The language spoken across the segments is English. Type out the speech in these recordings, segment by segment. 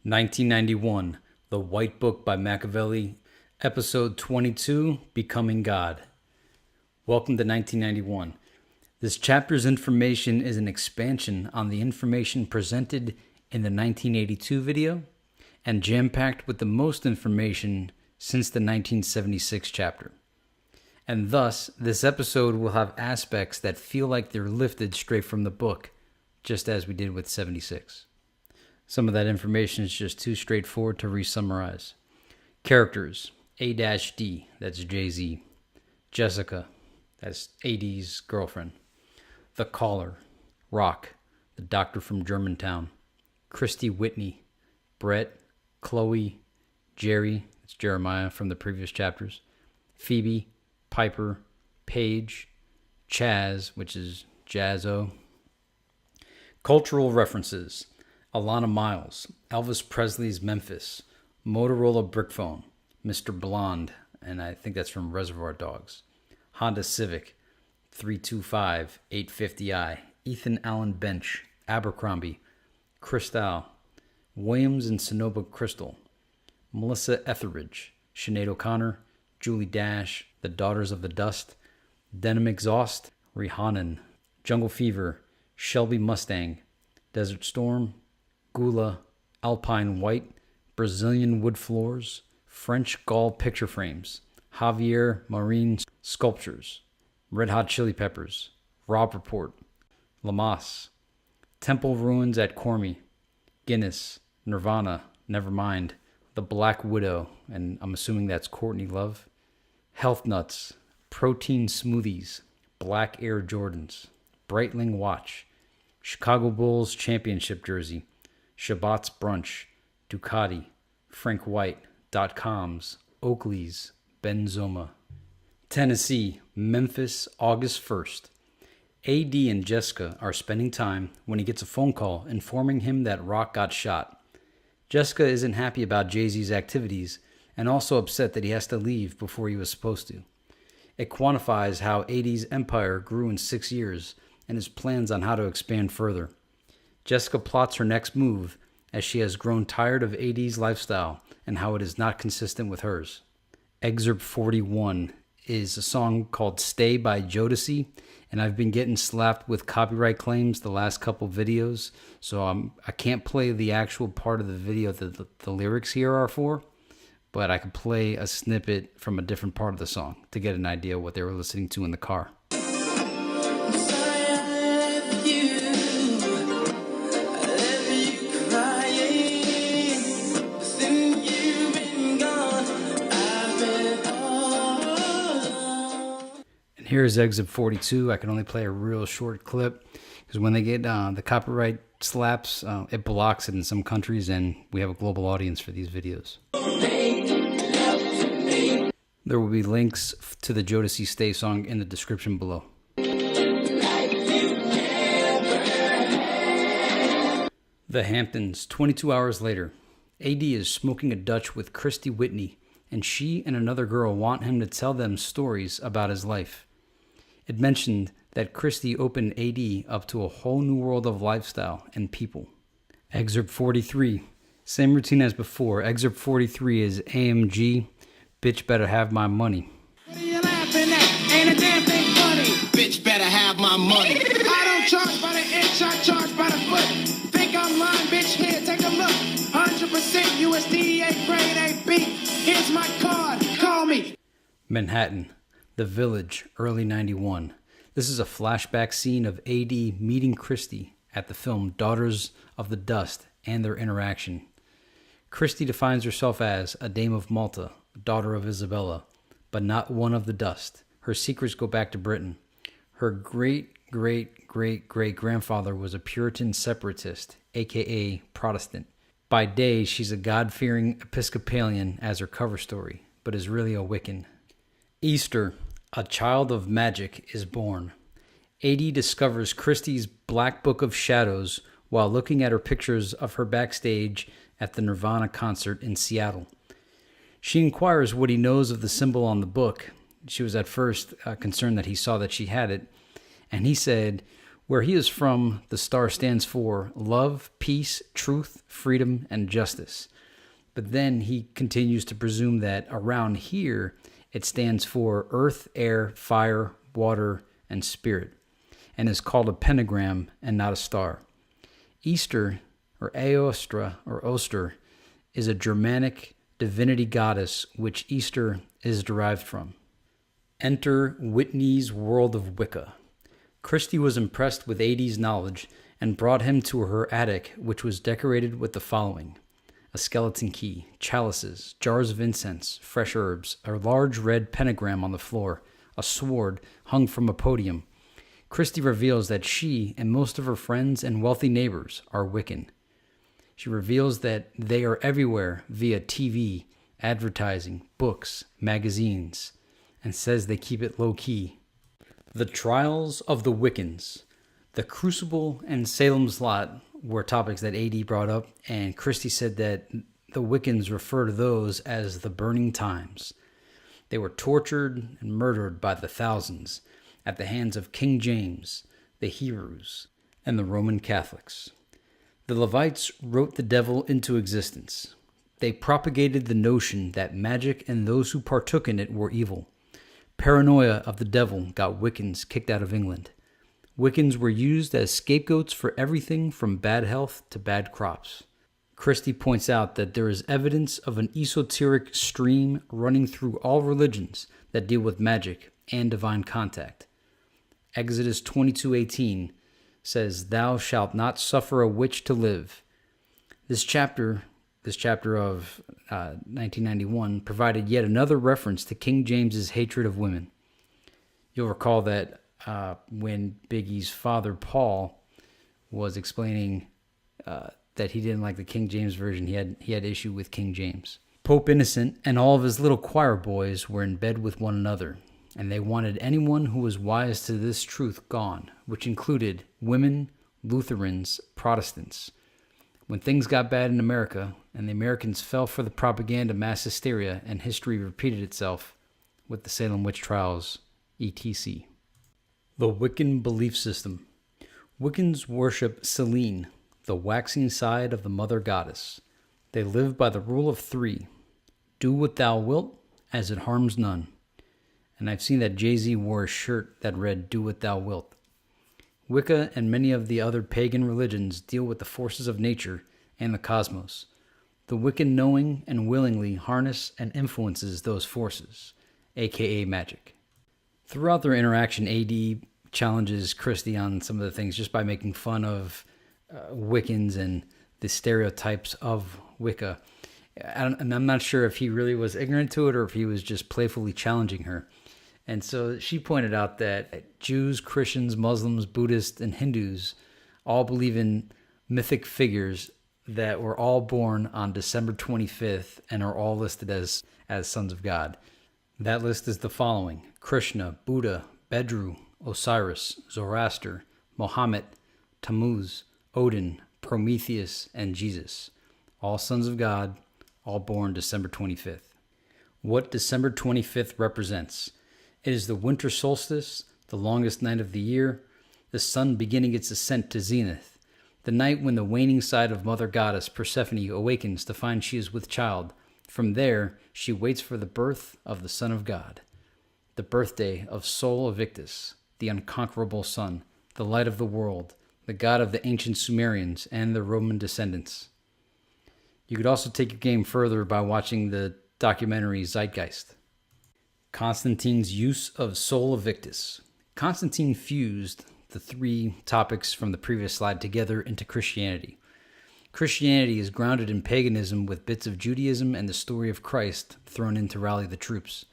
1991, The White Book by Makavelli, Episode 22, Becoming God. Welcome to 1991. This chapter's information is an expansion on the information presented in the 1982 video and jam-packed with the most information since the 1976 chapter. And thus, this episode will have aspects that feel like they're lifted straight from the book, just as we did with 76. Some of that information is just too straightforward to re-summarize. Characters: A-D, that's Jay-Z. Jessica, that's A.D.'s girlfriend. The Caller, Rock, the doctor from Germantown. Christy Whitney, Brett, Chloe, Jerry, that's Jeremiah from the previous chapters. Phoebe, Piper, Paige, Chaz, which is Jazzo. Cultural references: Alana Miles, Elvis Presley's Memphis, Motorola brick phone, Mr. Blonde, and I think that's from Reservoir Dogs, Honda Civic, 325 850i, Ethan Allen Bench, Abercrombie, Cristal, Williams and Sonoma Crystal, Melissa Etheridge, Sinead O'Connor, Julie Dash, The Daughters of the Dust, Denim Exhaust, Rihanna, Jungle Fever, Shelby Mustang, Desert Storm, Gula, Alpine White, Brazilian Wood Floors, French Gall Picture Frames, Javier Marine Sculptures, Red Hot Chili Peppers, Rob Report, Lamas, Temple Ruins at Cormy, Guinness, Nirvana, Nevermind, The Black Widow, and I'm assuming that's Courtney Love, Health Nuts, Protein Smoothies, Black Air Jordans, Breitling Watch, Chicago Bulls Championship Jersey, Shabbat's Brunch, Ducati, Frank White, .coms, Oakley's, Benzoma. Tennessee, Memphis, August 1st. A.D. and Jessica are spending time when he gets a phone call informing him that Rock got shot. Jessica isn't happy about Jay-Z's activities and also upset that he has to leave before he was supposed to. It quantifies how A.D.'s empire grew in 6 years and his plans on how to expand further. Jessica plots her next move as she has grown tired of A.D.'s lifestyle and how it is not consistent with hers. Excerpt 41 is a song called Stay by Jodeci, and I've been getting slapped with copyright claims the last couple videos, so I can't play the actual part of the video that the lyrics here are for, but I could play a snippet from a different part of the song to get an idea of what they were listening to in the car. Here's exit 42. I can only play a real short clip because when they get the copyright slaps, it blocks it in some countries, and we have a global audience for these videos. There will be links to the Jodeci Stay song in the description below. The Hamptons, 22 hours later. A.D. is smoking a Dutch with Christy Whitney, and she and another girl want him to tell them stories about his life. It mentioned that Christy opened A.D. up to a whole new world of lifestyle and people. Excerpt 43. Same routine as before. Excerpt 43 is AMG, Bitch Better Have My Money. What are you laughing at? Ain't a damn thing funny. Bitch better have my money. I don't charge by the inch, I charge by the foot. Think I'm lying, bitch, here, take a look. 100% USDA grade AB. Here's my card, call me. Manhattan, The Village, early 91. This is a flashback scene of A.D. meeting Christy at the film Daughters of the Dust and their interaction. Christy defines herself as a Dame of Malta, daughter of Isabella, but not one of the dust. Her secrets go back to Britain. Her great-great-great-great-grandfather was a Puritan separatist, aka Protestant. By day, she's a God-fearing Episcopalian as her cover story, but is really a Wiccan. Easter, a child of magic is born. A.D. discovers Christie's Black Book of Shadows while looking at her pictures of her backstage at the Nirvana concert in Seattle. She inquires what he knows of the symbol on the book. She was at first concerned that he saw that she had it, and he said, Where he is from, the star stands for love, peace, truth, freedom, and justice. But then he continues to presume that around here, it stands for earth, air, fire, water, and spirit, and is called a pentagram and not a star. Easter, or Aostra, or Oster, is a Germanic divinity goddess which Easter is derived from. Enter Whitney's world of Wicca. Christie was impressed with A.D.'s knowledge and brought him to her attic, which was decorated with the following: a skeleton key, chalices, jars of incense, fresh herbs, a large red pentagram on the floor, a sword hung from a podium. Christie reveals that she and most of her friends and wealthy neighbors are Wiccan. She reveals that they are everywhere via TV, advertising, books, magazines, and says they keep it low-key. The trials of the Wiccans. The Crucible and Salem's Lot were topics that A.D. brought up, and Christie said that the Wiccans refer to those as the burning times. They were tortured and murdered by the thousands at the hands of King James, the Hebrews, and the Roman Catholics. The Levites wrote the devil into existence. They propagated the notion that magic and those who partook in it were evil. Paranoia of the devil got Wiccans kicked out of England. Wiccans were used as scapegoats for everything from bad health to bad crops. Christie points out that there is evidence of an esoteric stream running through all religions that deal with magic and divine contact. Exodus 22:18 says, "Thou shalt not suffer a witch to live." This chapter of 1991 provided yet another reference to King James's hatred of women. You'll recall that when b.i.g's father, Paul, was explaining that he didn't like the King James version, he had issue with King James. Pope Innocent and all of his little choir boys were in bed with one another, and they wanted anyone who was wise to this truth gone, which included women, Lutherans, Protestants. When things got bad in America, and the Americans fell for the propaganda mass hysteria, and history repeated itself with the Salem witch trials, etc. The Wiccan belief system. Wiccans worship Selene, the waxing side of the mother goddess. They live by the rule of three: do what thou wilt, as it harms none. And I've seen that Jay-Z wore a shirt that read, "Do what thou wilt." Wicca and many of the other pagan religions deal with the forces of nature and the cosmos. The Wiccan knowing and willingly harness and influences those forces, aka magic. Throughout their interaction, A.D. challenges Christie on some of the things just by making fun of Wiccans and the stereotypes of Wicca. And I'm not sure if he really was ignorant to it or if he was just playfully challenging her. And so she pointed out that Jews, Christians, Muslims, Buddhists, and Hindus all believe in mythic figures that were all born on December 25th and are all listed as sons of God. That list is the following: Krishna, Buddha, Bedru, Osiris, Zoroaster, Mohammed, Tammuz, Odin, Prometheus, and Jesus. All sons of God, all born December 25th. What December 25th represents: it is the winter solstice, the longest night of the year, the sun beginning its ascent to zenith, the night when the waning side of Mother Goddess Persephone awakens to find she is with child. From there, she waits for the birth of the Son of God, the birthday of Sol Invictus, the unconquerable sun, the light of the world, the god of the ancient Sumerians and the Roman descendants. You could also take your game further by watching the documentary Zeitgeist. Constantine's use of Sol Invictus. Constantine fused the three topics from the previous slide together into Christianity. Christianity is grounded in paganism with bits of Judaism and the story of Christ thrown in to rally the troops.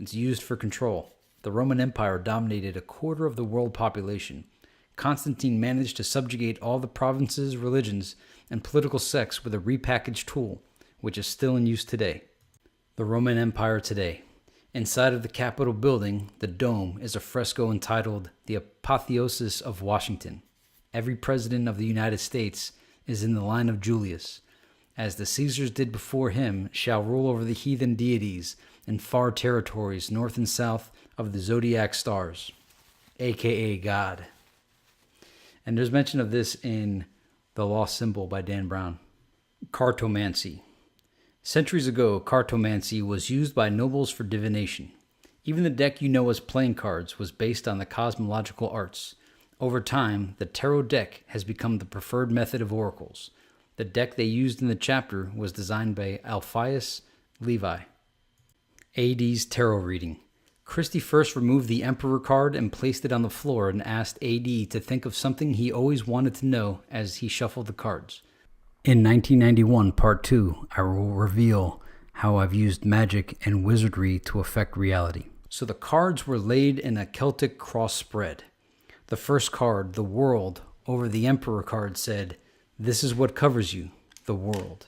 It's used for control. The Roman Empire dominated a quarter of the world population. Constantine managed to subjugate all the provinces, religions, and political sects with a repackaged tool, which is still in use today. The Roman Empire today. Inside of the Capitol building, the dome, is a fresco entitled "The Apotheosis of Washington." Every president of the United States is in the line of Julius, as the Caesars did before him shall rule over the heathen deities in far territories north and south of the zodiac stars, aka God. And there's mention of this in The Lost Symbol by Dan Brown. Cartomancy. Centuries ago, cartomancy was used by nobles for divination. Even the deck you know as playing cards was based on the cosmological arts. Over time, the tarot deck has become the preferred method of oracles. The deck they used in the chapter was designed by Alpheus Levi. AD's tarot reading. Christie first removed the Emperor card and placed it on the floor and asked AD to think of something he always wanted to know as he shuffled the cards. In 1991, Part 2, I will reveal how I've used magic and wizardry to affect reality. So the cards were laid in a Celtic cross spread. The first card, the World, over the Emperor card said, "This is what covers you, the world."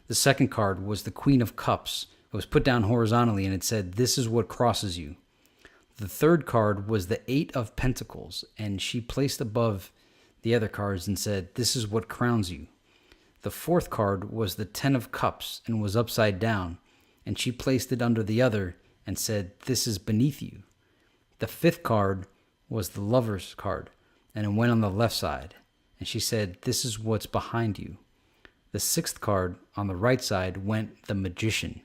The second card was the Queen of Cups. It was put down horizontally and it said, "This is what crosses you." The third card was the Eight of Pentacles, and she placed above the other cards and said, "This is what crowns you." The fourth card was the Ten of Cups and was upside down, and she placed it under the other and said, "This is beneath you." The fifth card was the Lover's card, and it went on the left side, and she said, "This is what's behind you." The sixth card on the right side went the Magician,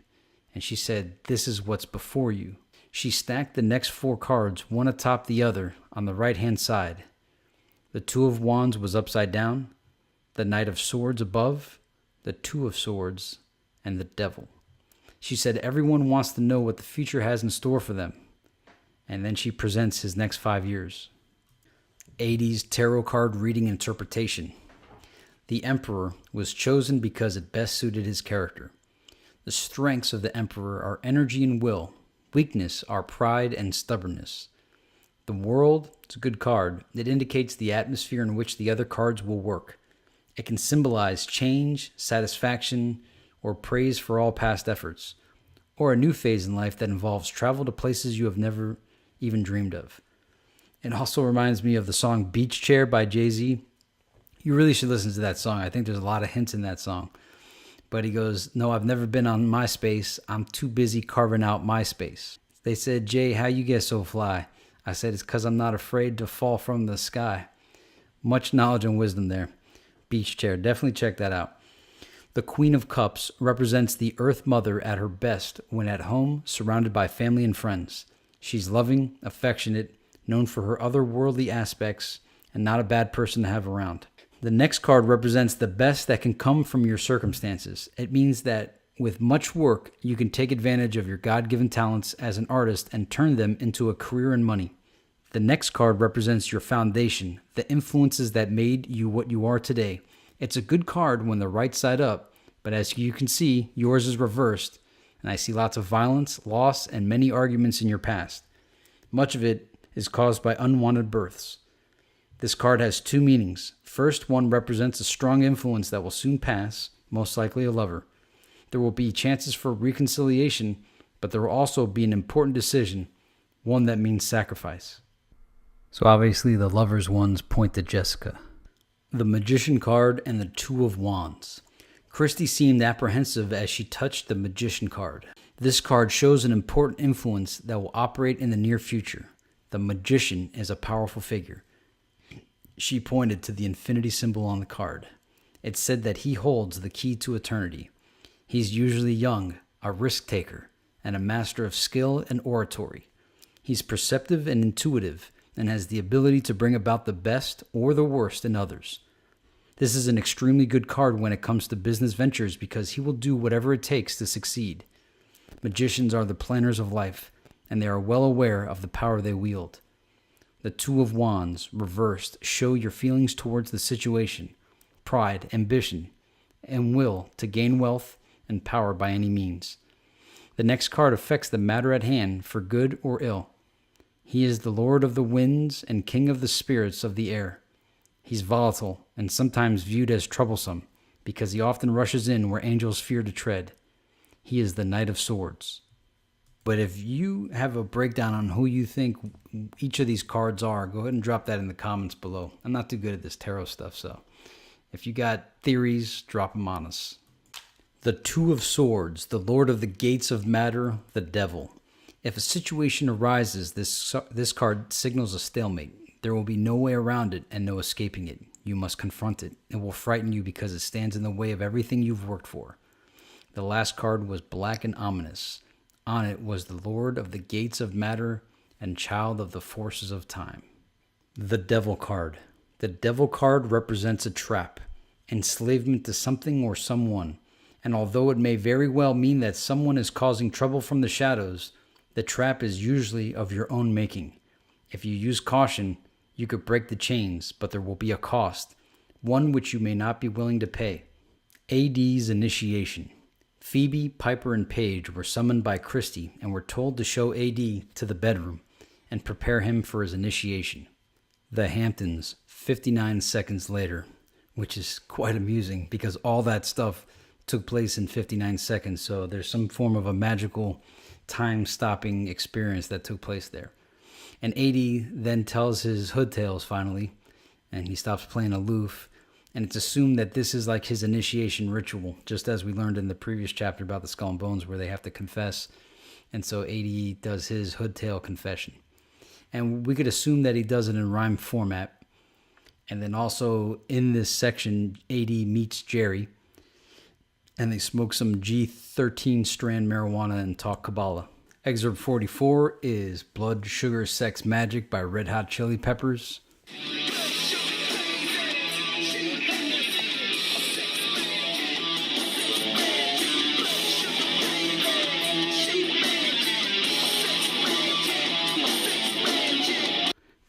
and she said, "This is what's before you." She stacked the next four cards, one atop the other, on the right-hand side. The Two of Wands was upside down, the Knight of Swords above, the Two of Swords, and the Devil. She said everyone wants to know what the future has in store for them. And then she presents his next 5 years. AD's tarot card reading interpretation. The Emperor was chosen because it best suited his character. The strengths of the Emperor are energy and will. Weakness are pride and stubbornness. The World, it's a good card. It indicates the atmosphere in which the other cards will work. It can symbolize change, satisfaction, or praise for all past efforts, or a new phase in life that involves travel to places you have never even dreamed of. It also reminds me of the song Beach Chair by Jay-Z. You really should listen to that song. I think there's a lot of hints in that song. But he goes, "No, I've never been on MySpace. I'm too busy carving out my space." They said, "Jay, how you get so fly?" I said, "It's because I'm not afraid to fall from the sky." Much knowledge and wisdom there. Beach Chair. Definitely check that out. The Queen of Cups represents the Earth Mother at her best when at home, surrounded by family and friends. She's loving, affectionate, known for her otherworldly aspects, and not a bad person to have around. The next card represents the best that can come from your circumstances. It means that with much work, you can take advantage of your God-given talents as an artist and turn them into a career and money. The next card represents your foundation, the influences that made you what you are today. It's a good card when the right side up, but as you can see, yours is reversed, and I see lots of violence, loss, and many arguments in your past. Much of it is caused by unwanted births. This card has two meanings. First, one represents a strong influence that will soon pass, most likely a lover. There will be chances for reconciliation, but there will also be an important decision, one that means sacrifice. So obviously the lovers ones point to Jessica. The Magician card and the Two of Wands. Christie seemed apprehensive as she touched the Magician card. This card shows an important influence that will operate in the near future. The Magician is a powerful figure. She pointed to the infinity symbol on the card. It said that he holds the key to eternity. He's usually young, a risk taker, and a master of skill and oratory. He's perceptive and intuitive, and has the ability to bring about the best or the worst in others. This is an extremely good card when it comes to business ventures because he will do whatever it takes to succeed. Magicians are the planners of life, and they are well aware of the power they wield. The Two of Wands, reversed, show your feelings towards the situation, pride, ambition, and will to gain wealth and power by any means. The next card affects the matter at hand for good or ill. He is the Lord of the winds and King of the spirits of the air. He's volatile and sometimes viewed as troublesome because he often rushes in where angels fear to tread. He is the Knight of Swords. But if you have a breakdown on who you think each of these cards are, go ahead and drop that in the comments below. I'm not too good at this tarot stuff, so if you got theories, drop them on us. The Two of Swords, the Lord of the gates of matter, the Devil. If a situation arises, this card signals a stalemate. There will be no way around it and no escaping it. You must confront it. It will frighten you because it stands in the way of everything you've worked for. The last card was black and ominous. On it was the Lord of the Gates of Matter and Child of the Forces of Time. The Devil card. The Devil card represents a trap, enslavement to something or someone. And although it may very well mean that someone is causing trouble from the shadows, the trap is usually of your own making. If you use caution, you could break the chains, but there will be a cost, one which you may not be willing to pay. AD's initiation. Phoebe, Piper, and Paige were summoned by Christie and were told to show AD to the bedroom and prepare him for his initiation. The Hamptons, 59 seconds later, which is quite amusing because all that stuff took place in 59 seconds, so there's some form of a magical time-stopping experience that took place there. And AD then tells his hood tales finally, and he stops playing aloof. And it's assumed that this is like his initiation ritual, just as we learned in the previous chapter about the Skull and Bones, where they have to confess. And so AD does his hood tale confession. And we could assume that he does it in rhyme format. And then also in this section, AD meets Jerry, and they smoke some G13 strand marijuana and talk Kabbalah. Excerpt 44 is Blood, Sugar, Sex, Magic by Red Hot Chili Peppers.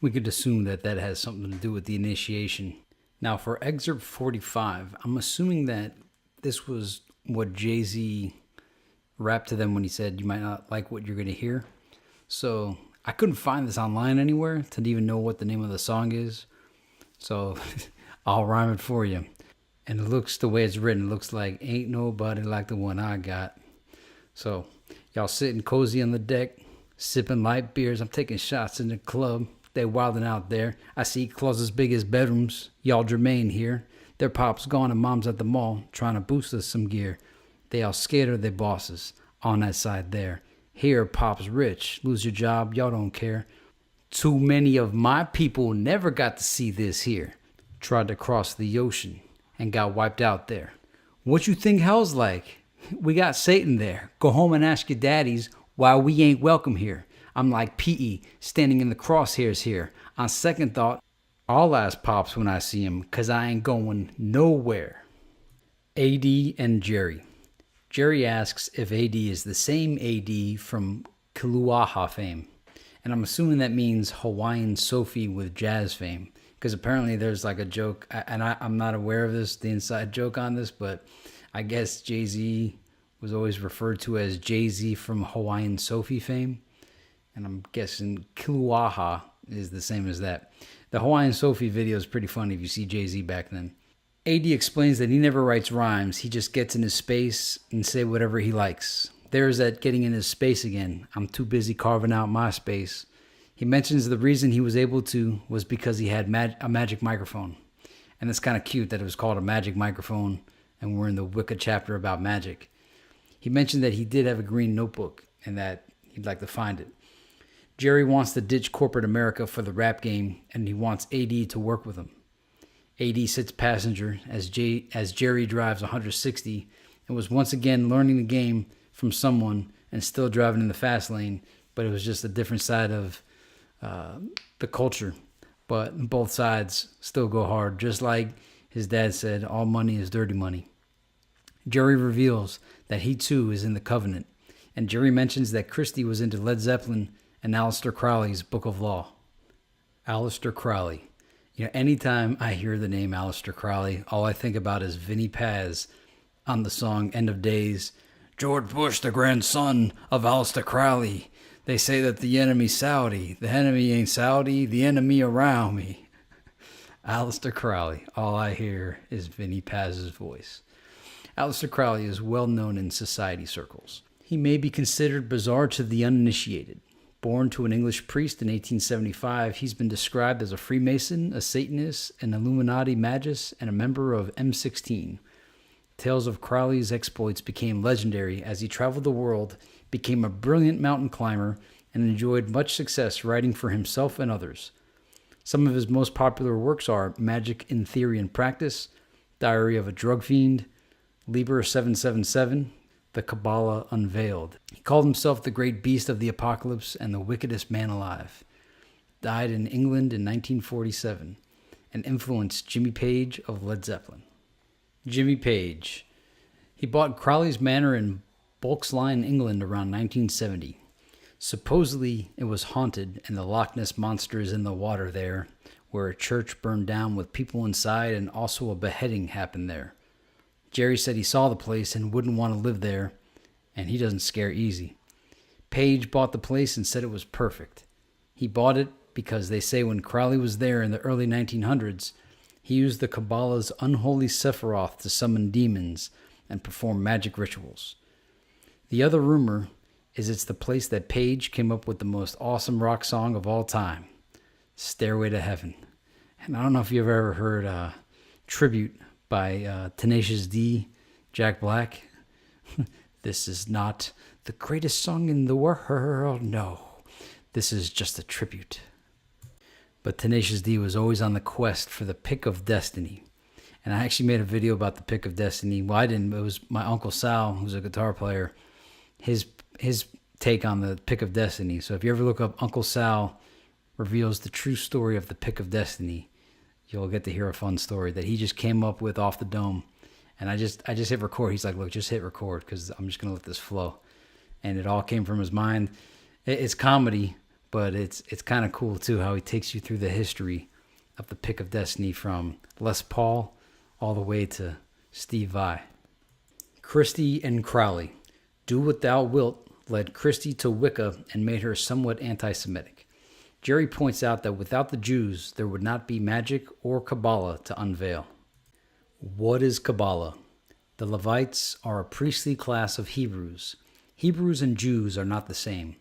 We could assume that that has something to do with the initiation. Now for excerpt 45, I'm assuming that this was what Jay-Z rapped to them when he said, you might not like what you're going to hear. So I couldn't find this online anywhere to even know what the name of the song is. So I'll rhyme it for you. And it looks, the way it's written, it looks like ain't nobody like the one I got. So y'all sitting cozy on the deck, sipping light beers. I'm taking shots in the club. They wilding out there. I see closets as big as bedrooms. Y'all Jermaine here. Their pop's gone and mom's at the mall trying to boost us some gear. They all scared of their bosses on that side there. Here, pop's rich. Lose your job, y'all don't care. Too many of my people never got to see this here. Tried to cross the ocean and got wiped out there. What you think hell's like? We got Satan there. Go home and ask your daddies why we ain't welcome here. I'm like P.E. standing in the crosshairs here. On second thought, I'll ask Pops when I see him, 'cause I ain't going nowhere. AD and Jerry. Jerry asks if AD is the same AD from Kiluaha fame. And I'm assuming that means Hawaiian Sophie with jazz fame. Because apparently there's like a joke, and I'm not aware of this, the inside joke on this, but I guess Jay-Z was always referred to as Jay-Z from Hawaiian Sophie fame. And I'm guessing Kiluaha is the same as that. The Hawaiian Sophie video is pretty funny if you see Jay-Z back then. AD explains that he never writes rhymes. He just gets in his space and say whatever he likes. There's that getting in his space again. I'm too busy carving out my space. He mentions the reason he was able to was because he had a magic microphone. And it's kind of cute that it was called a magic microphone, and we're in the Wicca chapter about magic. He mentioned that he did have a green notebook and that he'd like to find it. Jerry wants to ditch corporate America for the rap game, and he wants AD to work with him. AD sits passenger as Jerry drives 160 and was once again learning the game from someone and still driving in the fast lane, but it was just a different side of the culture. But both sides still go hard, just like his dad said, all money is dirty money. Jerry reveals that he too is in the Covenant, and Jerry mentions that Christie was into Led Zeppelin and Aleister Crowley's Book of Law. Aleister Crowley. You know, anytime I hear the name Aleister Crowley, all I think about is Vinnie Paz on the song End of Days. George Bush, the grandson of Aleister Crowley. They say that the enemy's Saudi. The enemy ain't Saudi, the enemy around me. Aleister Crowley. All I hear is Vinnie Paz's voice. Aleister Crowley is well known in society circles. He may be considered bizarre to the uninitiated. Born to an English priest in 1875, he's been described as a Freemason, a Satanist, an Illuminati magus, and a member of M16. Tales of Crowley's exploits became legendary as he traveled the world, became a brilliant mountain climber, and enjoyed much success writing for himself and others. Some of his most popular works are Magic in Theory and Practice, Diary of a Drug Fiend, Liber 777, The Kabbalah Unveiled. He called himself the Great Beast of the Apocalypse and the wickedest man alive. Died in England in 1947 and influenced Jimmy Page of Led Zeppelin. Jimmy Page. He bought Crowley's Manor in Bulksline, England around 1970. Supposedly, it was haunted and the Loch Ness Monster is in the water there, where a church burned down with people inside and also a beheading happened there. Jerry said he saw the place and wouldn't want to live there, and he doesn't scare easy. Page bought the place and said it was perfect. He bought it because they say when Crowley was there in the early 1900s, he used the Kabbalah's unholy Sephiroth to summon demons and perform magic rituals. The other rumor is it's the place that Page came up with the most awesome rock song of all time, Stairway to Heaven. And I don't know if you've ever heard Tribute by Tenacious D, Jack Black. This is not the greatest song in the world, no. This is just a tribute. But Tenacious D was always on the quest for the pick of destiny. And I actually made a video about the pick of destiny. Well, I didn't. It was my Uncle Sal, who's a guitar player, his take on the pick of destiny. So if you ever look up Uncle Sal reveals the true story of the pick of destiny, you'll get to hear a fun story that he just came up with off the dome. And I just hit record. He's like, look, just hit record because I'm just going to let this flow. And it all came from his mind. It's comedy, but it's kind of cool too how he takes you through the history of the pick of destiny from Les Paul all the way to Steve Vai. Christie and Crowley. Do What Thou Wilt led Christie to Wicca and made her somewhat anti-Semitic. Jerry points out that without the Jews, there would not be magic or Kabbalah to unveil. What is Kabbalah? The Levites are a priestly class of Hebrews. Hebrews and Jews are not the same.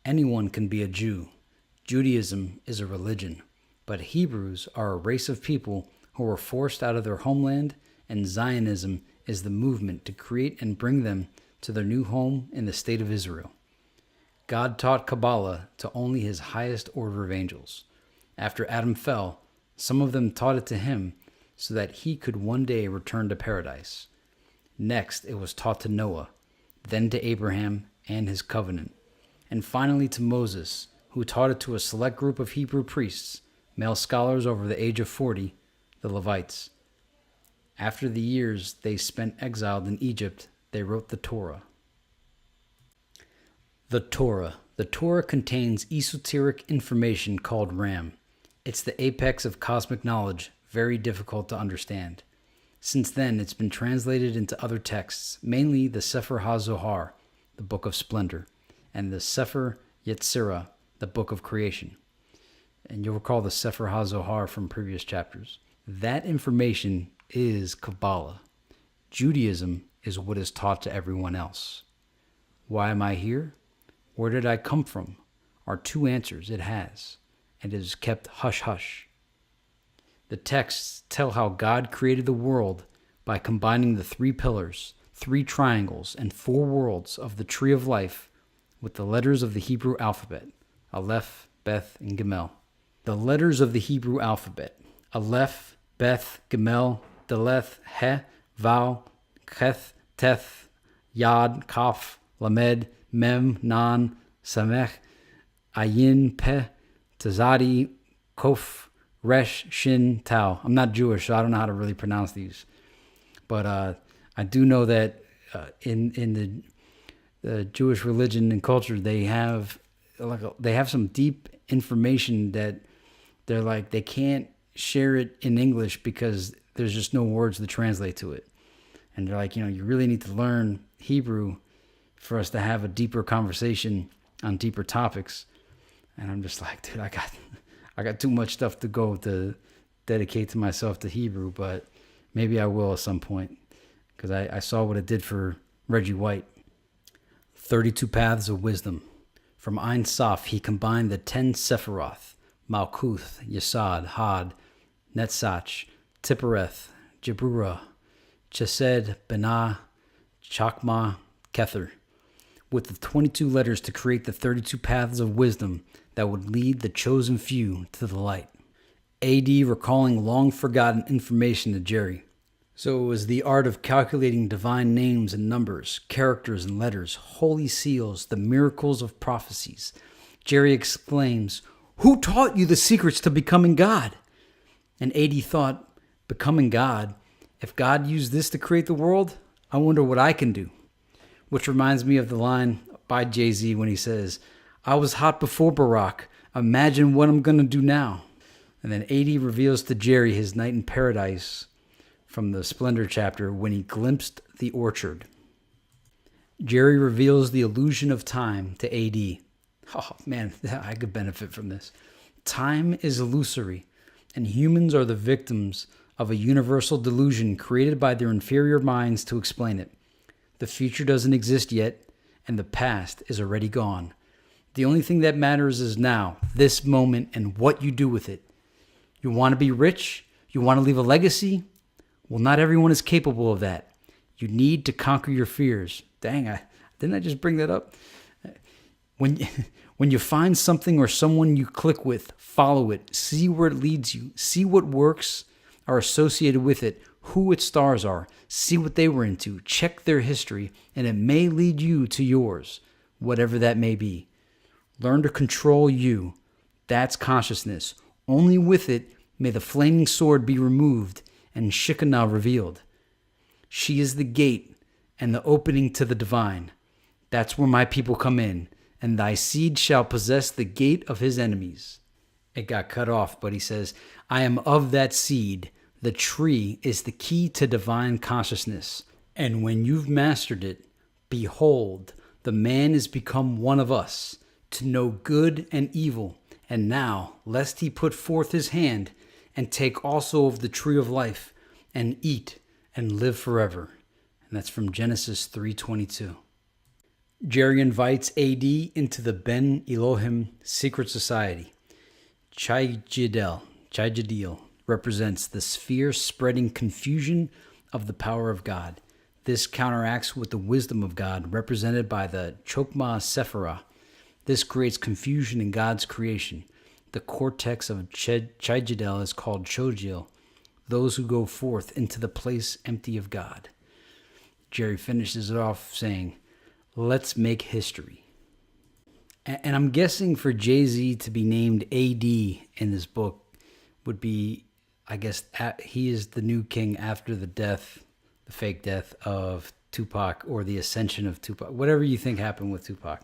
Anyone can be a Jew. Judaism is a religion, but Hebrews are a race of people who were forced out of their homeland, and Zionism is the movement to create and bring them to their new home in the state of Israel. God taught Kabbalah to only his highest order of angels. After Adam fell, some of them taught it to him so that he could one day return to paradise. Next, it was taught to Noah, then to Abraham and his covenant, and finally to Moses, who taught it to a select group of Hebrew priests, male scholars over the age of 40, the Levites. After the years they spent exiled in Egypt, they wrote the Torah. The Torah. The Torah contains esoteric information called Ram. It's the apex of cosmic knowledge, very difficult to understand. Since then, it's been translated into other texts, mainly the Sefer HaZohar, the Book of Splendor, and the Sefer Yetzirah, the Book of Creation. And you'll recall the Sefer HaZohar from previous chapters. That information is Kabbalah. Judaism is what is taught to everyone else. Why am I here? Where did I come from? Are two answers it has, and it is kept hush-hush. The texts tell how God created the world by combining the 3 pillars, 3 triangles, and 4 worlds of the tree of life with the letters of the Hebrew alphabet, Aleph, Beth, and Gimel. The letters of the Hebrew alphabet, Aleph, Beth, Gimel, Daleth, He, Vav, Cheth, Teth, Yad, Kaf, Lamed, Mem, Nan, Samech, Ayin, Peh, Tazadi, Kof, Resh, Shin, Tau. I'm not Jewish, so I don't know how to really pronounce these. But I do know that in the Jewish religion and culture, they have some deep information that they can't share it in English because there's just no words to translate to it. And they're like, you really need to learn Hebrew for us to have a deeper conversation on deeper topics. And I'm just like, dude, I got too much stuff to go to dedicate to myself to Hebrew, but maybe I will at some point because I saw what it did for Reggie White. 32 Paths of Wisdom. From Ein Sof, he combined the 10 Sephiroth, Malkuth, Yesod, Had, Netzach, Tippereth, Jabura, Chesed, Benah, Chakma, Kether, with the 22 letters to create the 32 paths of wisdom that would lead the chosen few to the light. AD recalling long-forgotten information to Jerry. So it was the art of calculating divine names and numbers, characters and letters, holy seals, the miracles of prophecies. Jerry exclaims, "Who taught you the secrets to becoming God?" And AD thought, becoming God? If God used this to create the world, I wonder what I can do. Which reminds me of the line by Jay-Z when he says, "I was hot before Barack. Imagine what I'm going to do now." And then AD reveals to Jerry his night in paradise from the Splendor chapter when he glimpsed the orchard. Jerry reveals the illusion of time to AD. Oh man, I could benefit from this. Time is illusory, and humans are the victims of a universal delusion created by their inferior minds to explain it. The future doesn't exist yet, and the past is already gone. The only thing that matters is now, this moment, and what you do with it. You want to be rich? You want to leave a legacy? Well, not everyone is capable of that. You need to conquer your fears. Dang, didn't I just bring that up? When you find something or someone you click with, follow it. See where it leads you. See what works are associated with it, who its stars are. See what they were into. Check their history, and it may lead you to yours, whatever that may be. Learn to control you. That's consciousness. Only with it may the flaming sword be removed and Shekinah revealed. She is the gate and the opening to the divine. That's where my people come in, and thy seed shall possess the gate of his enemies. It got cut off, but he says, I am of that seed. The tree is the key to divine consciousness. And when you've mastered it, behold, the man is become one of us, to know good and evil. And now, lest he put forth his hand, and take also of the tree of life, and eat, and live forever. And that's from Genesis 3:22. Jerry invites AD into the Ben Elohim secret society. Chai-Jidel represents the sphere spreading confusion of the power of God. This counteracts with the wisdom of God, represented by the Chokmah Sephirah. This creates confusion in God's creation. The cortex of Chai-Jidel is called Chojil, those who go forth into the place empty of God. Jerry finishes it off saying, let's make history. And I'm guessing for Jay-Z to be named AD in this book would be, I guess, he is the new king after the death, the fake death of Tupac, or the ascension of Tupac. Whatever you think happened with Tupac,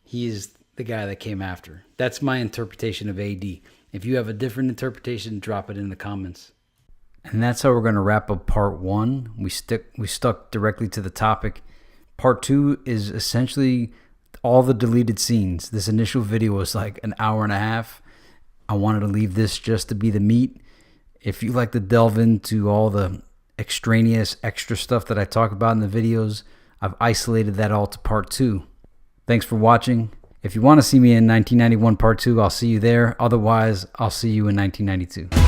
he is the guy that came after. That's my interpretation of AD. If you have a different interpretation, drop it in the comments. And that's how we're going to wrap up part 1. We stuck directly to the topic. Part 2 is essentially all the deleted scenes. This initial video was like an hour and a half. I wanted to leave this just to be the meat. If you like to delve into all the extraneous extra stuff that I talk about in the videos, I've isolated that all to part 2. Thanks for watching. If you want to see me in 1991 part 2, I'll see you there. Otherwise, I'll see you in 1992.